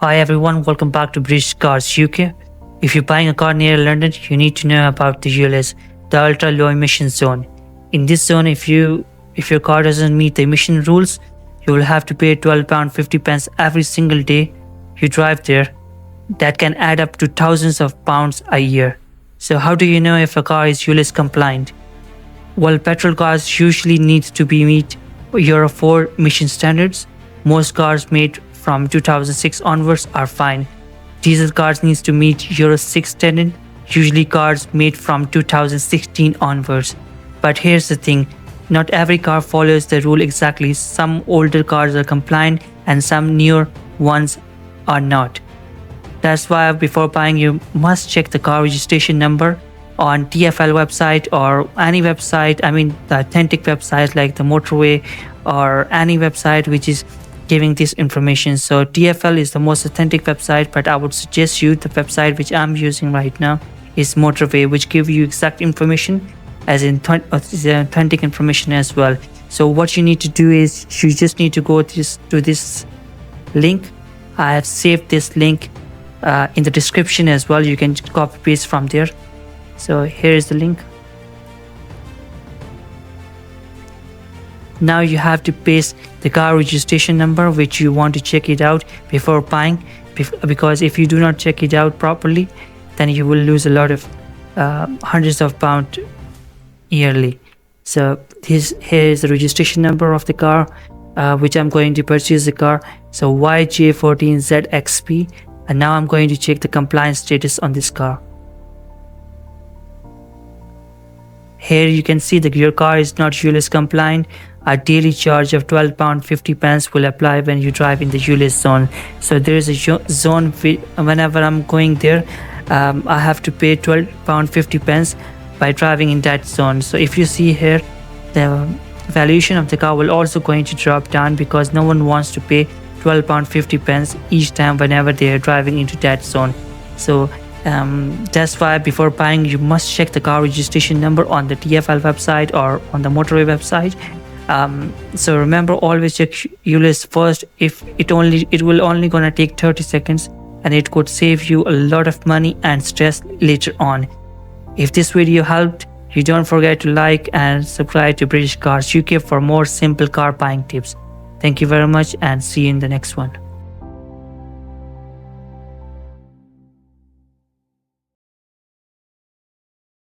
Hi everyone, welcome back to British Cars UK. If you're buying a car near London, you need to know about the ULEZ, the ultra low emission zone. In this zone, if your car doesn't meet the emission rules, you will have to pay £12.50 every single day you drive there. That can add up to thousands of pounds a year. So how do you know if a car is ULEZ compliant? Well, petrol cars usually need to meet Euro 4 emission standards. Most cars made from 2006 onwards are fine. Diesel cars needs to meet Euro 6 standard, usually cars made from 2016 onwards. But here's the thing, not every car follows the rule exactly. Some older cars are compliant and some newer ones are not. That's why before buying you must check the car registration number on TfL website or any website, the authentic websites like the motorway or any website which is giving this information. So TfL is the most authentic website, but I would suggest you the website which I'm using right now is motorway, which give you exact information as in authentic information as well. So what you need to do is you just need to go to this link. I have saved this link in the description as well. You can copy paste from there. So here is the link. Now you have to paste the car registration number which you want to check it out before buying, because if you do not check it out properly, then you will lose a lot of hundreds of pounds yearly. So here is the registration number of the car which I'm going to purchase the car. So YJ14ZXP, and now I'm going to check the compliance status on this car. Here you can see that your car is not ULEZ compliant. A daily charge of £12.50 will apply when you drive in the ULEZ zone. So there is a zone whenever I'm going there, I have to pay £12.50 by driving in that zone. So if you see here, the valuation of the car will also going to drop down because no one wants to pay £12.50 each time whenever they are driving into that zone. So that's why before buying you must check the car registration number on the TfL website or on the motorway website. So remember, always check ULEZ first. If it will only gonna take 30 seconds and it could save you a lot of money and stress later on. If this video helped, you don't forget to like and subscribe to British Cars UK for more simple car buying tips. Thank you very much and see you in the next one.